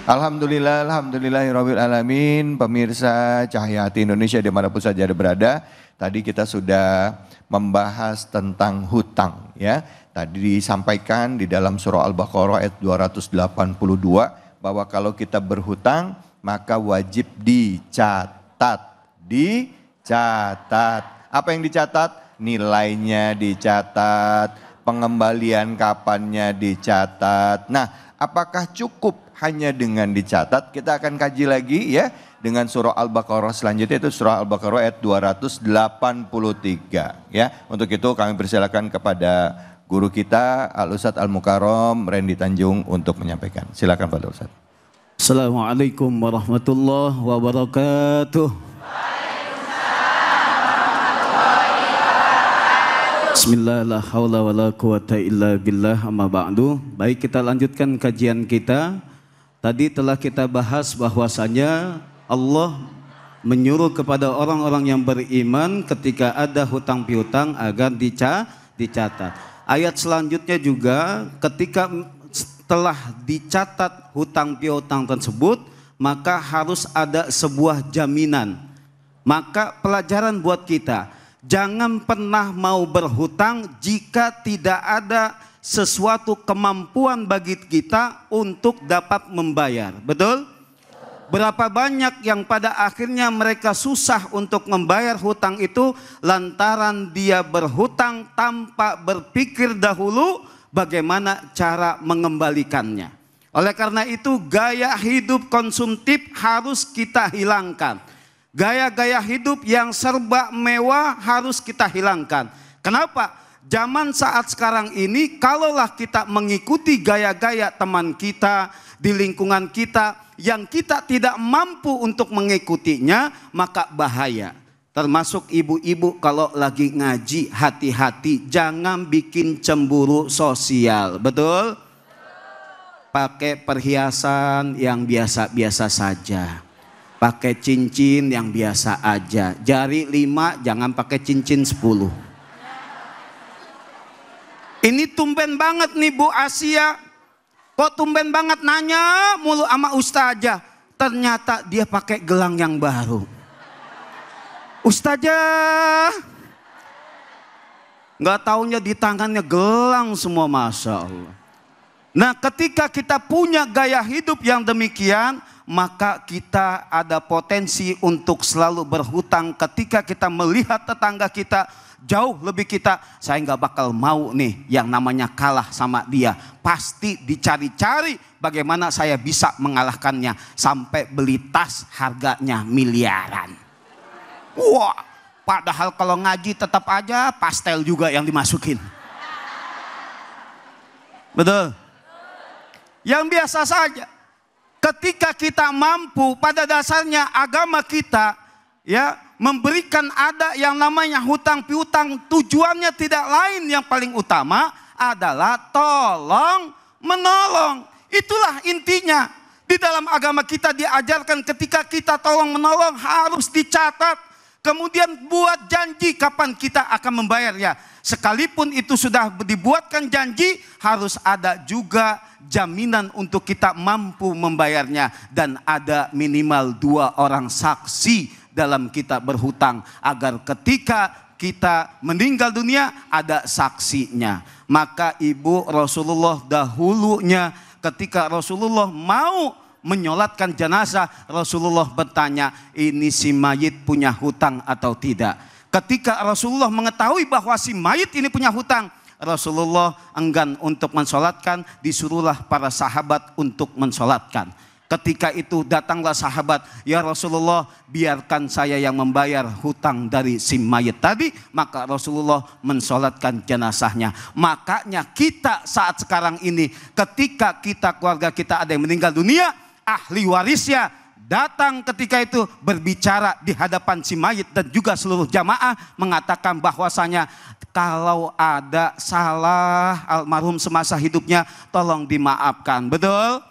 Alhamdulillah, alhamdulillahirabbil alamin. Pemirsa Cahaya Hati Indonesia dimanapun saja Anda berada, tadi kita sudah membahas tentang hutang ya. Tadi disampaikan di dalam surah Al-Baqarah ayat 282 bahwa kalau kita berhutang maka wajib dicatat. Dicatat. Apa yang dicatat? Nilainya dicatat, pengembalian kapannya dicatat. Nah, apakah cukup hanya dengan dicatat? Kita akan kaji lagi ya dengan surah Al-Baqarah selanjutnya, itu surah Al-Baqarah ayat 283 ya. Untuk itu kami persilakan kepada guru kita Al-Ustadz Al-Mukarram Randy Tanjung untuk menyampaikan. Silakan Pak Ustadz. Assalamualaikum warahmatullahi wabarakatuh. Bismillahirrahmanirrahim. Amma ba'du. Baik, kita lanjutkan kajian kita. Tadi telah kita bahas bahwasanya Allah menyuruh kepada orang-orang yang beriman ketika ada hutang piutang agar dicatat. Ayat selanjutnya juga ketika telah dicatat hutang piutang tersebut, maka harus ada sebuah jaminan. Maka pelajaran buat kita, jangan pernah mau berhutang jika tidak ada sesuatu kemampuan bagi kita untuk dapat membayar. Betul? Berapa banyak yang pada akhirnya mereka susah untuk membayar hutang itu lantaran dia berhutang tanpa berpikir dahulu bagaimana cara mengembalikannya. Oleh karena itu gaya hidup konsumtif harus kita hilangkan. Gaya-gaya hidup yang serba mewah harus kita hilangkan. Kenapa? Zaman saat sekarang ini kalaulah kita mengikuti gaya-gaya teman kita di lingkungan kita yang kita tidak mampu untuk mengikutinya, maka bahaya. Termasuk ibu-ibu kalau lagi ngaji, hati-hati jangan bikin cemburu sosial. Betul? Pakai perhiasan yang biasa-biasa saja. Pakai cincin yang biasa aja. Jari 5 jangan pakai cincin 10. Ini tumben banget nih Bu Asia. Kok tumben banget nanya mulu sama ustazah. Ternyata dia pakai gelang yang baru. Ustazah. Nggak taunya di tangannya gelang semua, Masya Allah. Nah, ketika kita punya gaya hidup yang demikian, maka kita ada potensi untuk selalu berhutang. Ketika kita melihat tetangga kita jauh lebih kita, saya nggak bakal mau nih yang namanya kalah sama dia. Pasti dicari-cari bagaimana saya bisa mengalahkannya. Sampai beli tas harganya miliaran. Wah, padahal kalau ngaji tetap aja pastel juga yang dimasukin. Betul? Yang biasa saja. Ketika kita mampu, pada dasarnya agama kita ya memberikan ada yang namanya hutang piutang, tujuannya tidak lain yang paling utama adalah tolong menolong. Itulah intinya. Di dalam agama kita diajarkan ketika kita tolong menolong harus dicatat. Kemudian buat janji kapan kita akan membayarnya. Sekalipun itu sudah dibuatkan janji, harus ada juga jaminan untuk kita mampu membayarnya. Dan ada minimal 2 orang saksi dalam kita berhutang. Agar ketika kita meninggal dunia ada saksinya. Maka ibu Rasulullah dahulunya ketika Rasulullah mau menyolatkan jenazah, Rasulullah bertanya, ini si mayit punya hutang atau tidak? Ketika Rasulullah mengetahui bahwa si mayit ini punya hutang, Rasulullah enggan untuk mensolatkan, disuruhlah para sahabat untuk mensolatkan. Ketika itu datanglah sahabat, ya Rasulullah biarkan saya yang membayar hutang dari si mayit tadi. Maka Rasulullah mensolatkan jenazahnya. Makanya kita saat sekarang ini ketika kita keluarga kita ada yang meninggal dunia, ahli warisnya datang ketika itu berbicara di hadapan si mayit dan juga seluruh jamaah mengatakan bahwasanya kalau ada salah almarhum semasa hidupnya tolong dimaafkan. Betul?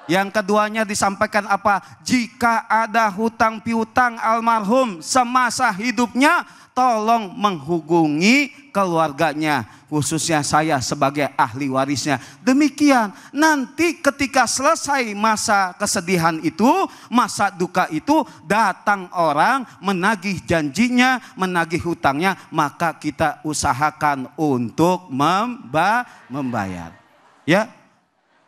Yang keduanya disampaikan apa? Jika ada hutang piutang almarhum semasa hidupnya, tolong menghubungi keluarganya, khususnya saya sebagai ahli warisnya. Demikian, nanti ketika selesai masa kesedihan itu, masa duka itu, datang orang menagih janjinya, menagih hutangnya, maka kita usahakan untuk membayar. Ya,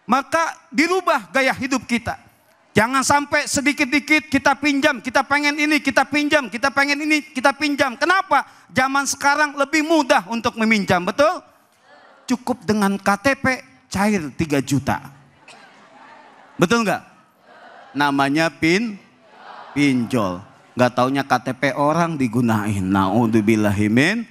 maka dirubah gaya hidup kita. Jangan sampai sedikit-dikit kita pinjam, kita pengen ini, kita pinjam, kita pengen ini, kita pinjam. Kenapa? Zaman sekarang lebih mudah untuk meminjam, betul? Cukup dengan KTP cair 3 juta. Betul nggak? Namanya pinjol. Nggak taunya KTP orang digunain. Naudzubillahimin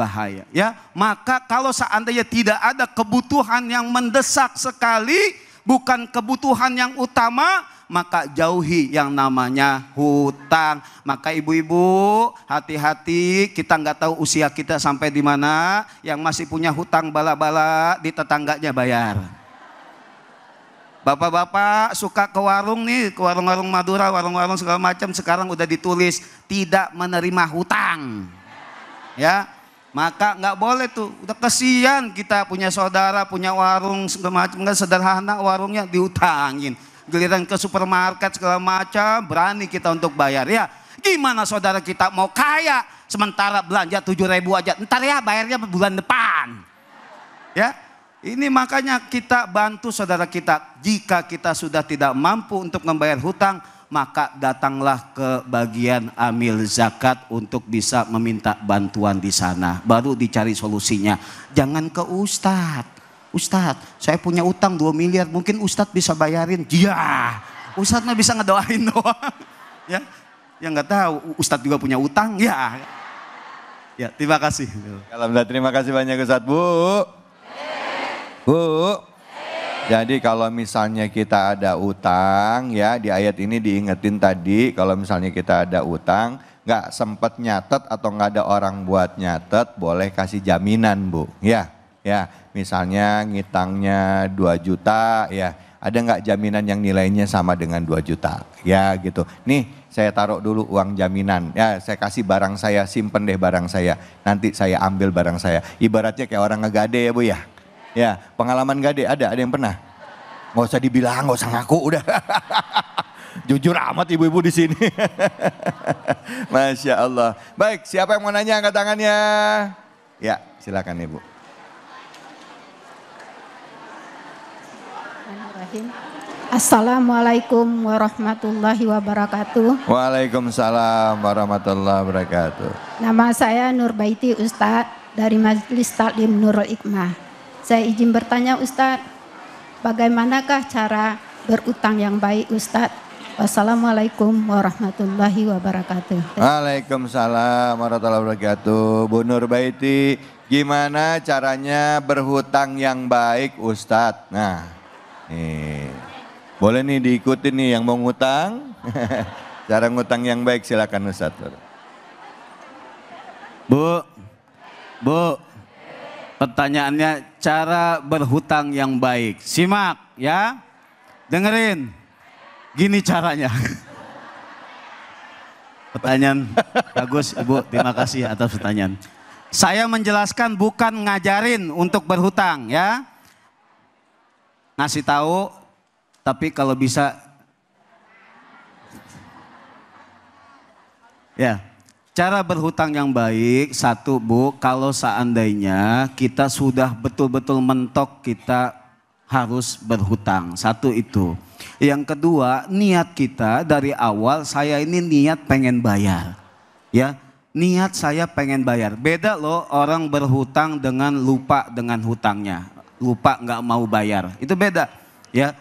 bahaya. Ya, maka kalau seandainya tidak ada kebutuhan yang mendesak sekali, bukan kebutuhan yang utama, maka jauhi yang namanya hutang. Maka ibu-ibu hati-hati, kita nggak tahu usia kita sampai di mana. Yang masih punya hutang bala-bala di tetangganya bayar. Bapak-bapak suka ke warung nih, ke warung-warung Madura, warung-warung segala macam, sekarang udah ditulis tidak menerima hutang. Ya, maka nggak boleh tuh, udah kasihan kita punya saudara, punya warung segala macam, nggak sederhana warungnya diutangin. Giliran ke supermarket segala macam, berani kita untuk bayar. Ya, gimana saudara kita mau kaya, sementara belanja 7.000 aja, ntar ya bayarnya bulan depan. Ya, ini makanya kita bantu saudara kita. Jika kita sudah tidak mampu untuk membayar hutang, maka datanglah ke bagian amil zakat untuk bisa meminta bantuan di sana. Baru dicari solusinya. Jangan ke Ustadz. Ustadz, saya punya utang 2 miliar, mungkin Ustadz bisa bayarin. Ya, Ustadz mah bisa ngedoain doang. Ya, yang nggak tahu Ustadz juga punya utang. Ya, ya, terima kasih. Alhamdulillah, terima kasih banyak Ustadz. Bu, jadi kalau misalnya kita ada utang, ya di ayat ini diingetin tadi, kalau misalnya kita ada utang, nggak sempet nyatet atau nggak ada orang buat nyatet, boleh kasih jaminan Bu. Ya, misalnya ngitangnya 2 juta, ya ada nggak jaminan yang nilainya sama dengan 2 juta, ya gitu. Nih saya taruh dulu uang jaminan, ya saya kasih barang saya, simpen deh barang saya, nanti saya ambil barang saya. Ibaratnya kayak orang ngegade ya Bu ya. Ya, pengalaman gade ada yang pernah? Nggak usah dibilang, nggak usah ngaku, udah. Jujur amat ibu-ibu di sini. Masya Allah. Baik, siapa yang mau nanya angkat tangannya? Ya, silakan Ibu. Assalamualaikum warahmatullahi wabarakatuh. Waalaikumsalam warahmatullahi wabarakatuh. Nama saya Nurbaiti Ustadz dari Majelis Taklim Nurul Hikmah. Saya izin bertanya Ustadz, bagaimanakah cara berutang yang baik Ustadz? Wassalamualaikum warahmatullahi wabarakatuh. Waalaikumsalam warahmatullahi wabarakatuh. Bu Nurbaiti, gimana caranya berhutang yang baik Ustadz? Nah, nih, boleh nih diikutin nih yang mau ngutang. Cara ngutang yang baik silakan Ustadz. Bu, pertanyaannya cara berhutang yang baik. Simak ya, dengerin. Gini caranya. Pertanyaan bagus Ibu, terima kasih atas pertanyaan. Saya menjelaskan bukan ngajarin untuk berhutang ya. Ngasih tahu, tapi kalau bisa ya. Cara berhutang yang baik, satu Bu, kalau seandainya kita sudah betul-betul mentok kita harus berhutang. Satu itu. Yang kedua, niat kita dari awal saya ini niat pengen bayar. Ya, niat saya pengen bayar. Beda loh orang berhutang dengan lupa dengan hutangnya. Lupa nggak mau bayar. Itu beda. Ya.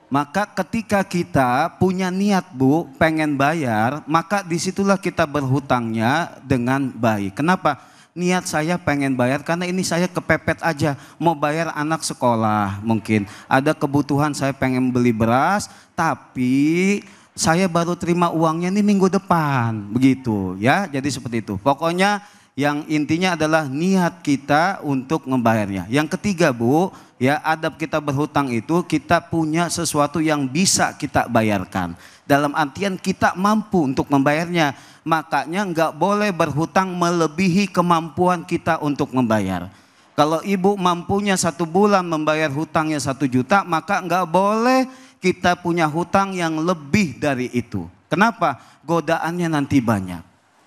Maka ketika kita punya niat Bu, pengen bayar, maka disitulah kita berhutangnya dengan baik. Kenapa? Niat saya pengen bayar karena ini saya kepepet aja. Mau bayar anak sekolah mungkin. Ada kebutuhan saya pengen beli beras, tapi saya baru terima uangnya nih minggu depan. Begitu ya, jadi seperti itu. Pokoknya Yang intinya adalah niat kita untuk membayarnya. Yang ketiga Bu, ya adab kita berhutang itu kita punya sesuatu yang bisa kita bayarkan. Dalam artian kita mampu untuk membayarnya. Makanya nggak boleh berhutang melebihi kemampuan kita untuk membayar. Kalau ibu mampunya 1 bulan membayar hutangnya 1 juta, maka nggak boleh kita punya hutang yang lebih dari itu. Kenapa? Godaannya nanti banyak.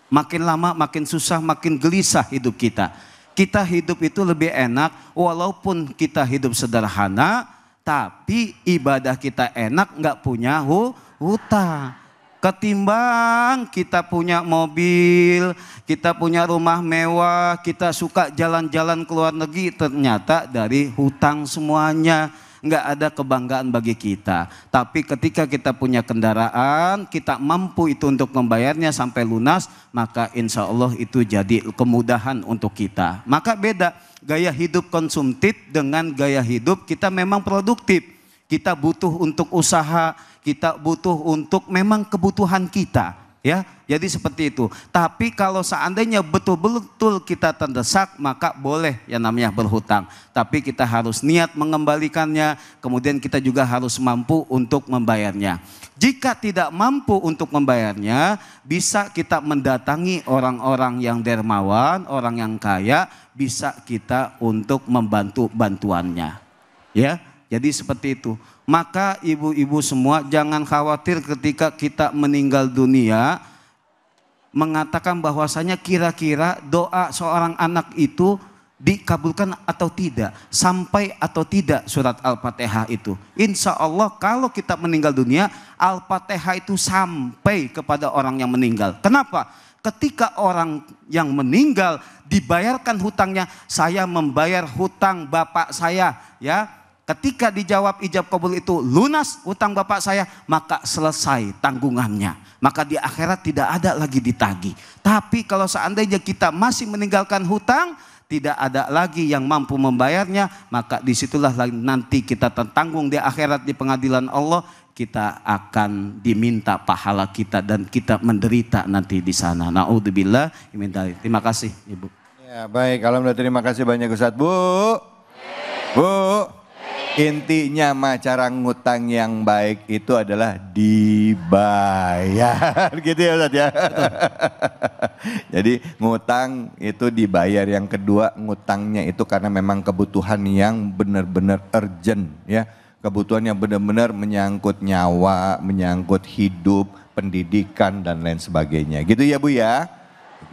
Makin lama makin susah, makin gelisah hidup kita. Kita hidup itu lebih enak walaupun kita hidup sederhana, tapi ibadah kita enak nggak punya hutang. Ketimbang kita punya mobil, kita punya rumah mewah, kita suka jalan-jalan ke luar negeri, ternyata dari hutang semuanya. Nggak ada kebanggaan bagi kita. Tapi ketika kita punya kendaraan, kita mampu itu untuk membayarnya sampai lunas, maka insya Allah itu jadi kemudahan untuk kita. Maka beda gaya hidup konsumtif dengan gaya hidup kita memang produktif. Kita butuh untuk usaha, kita butuh untuk memang kebutuhan kita. Ya, jadi seperti itu. Tapi kalau seandainya betul-betul kita terdesak, maka boleh yang namanya berhutang. Tapi kita harus niat mengembalikannya, kemudian kita juga harus mampu untuk membayarnya. Jika tidak mampu untuk membayarnya, bisa kita mendatangi orang-orang yang dermawan, orang yang kaya, bisa kita untuk membantu bantuannya. Ya, jadi seperti itu. Maka ibu-ibu semua jangan khawatir ketika kita meninggal dunia mengatakan bahwasanya kira-kira doa seorang anak itu dikabulkan atau tidak, sampai atau tidak surat Al-Fatihah itu. Insya Allah kalau kita meninggal dunia, Al-Fatihah itu sampai kepada orang yang meninggal. Kenapa? Ketika orang yang meninggal dibayarkan hutangnya, saya membayar hutang bapak saya, ya. Ketika dijawab ijab kabul itu lunas hutang bapak saya, maka selesai tanggungannya. Maka di akhirat tidak ada lagi ditagih. Tapi kalau seandainya kita masih meninggalkan hutang, tidak ada lagi yang mampu membayarnya, maka disitulah nanti kita tertanggung di akhirat di pengadilan Allah. Kita akan diminta pahala kita dan kita menderita nanti di sana. Naudzubillah. Terima kasih Ibu. Ya baik, alhamdulillah, terima kasih banyak Ustadz. Bu. Intinya mah cara ngutang yang baik itu adalah dibayar. Gitu ya Ustadz ya. Jadi ngutang itu dibayar. Yang kedua, ngutangnya itu karena memang kebutuhan yang benar-benar urgent ya. Kebutuhan yang benar-benar menyangkut nyawa, menyangkut hidup, pendidikan dan lain sebagainya. Gitu ya Bu ya.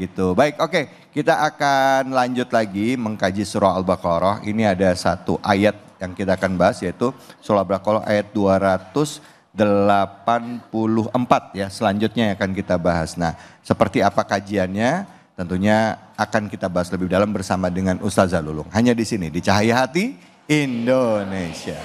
Gitu. Baik, oke. Kita akan lanjut lagi mengkaji surah Al-Baqarah. Ini ada satu ayat yang kita akan bahas, yaitu surah Al-Baqarah ayat 284 ya. Selanjutnya yang akan kita bahas. Nah, seperti apa kajiannya? Tentunya akan kita bahas lebih dalam bersama dengan Ustazah Lulung. Hanya di sini di Cahaya Hati Indonesia.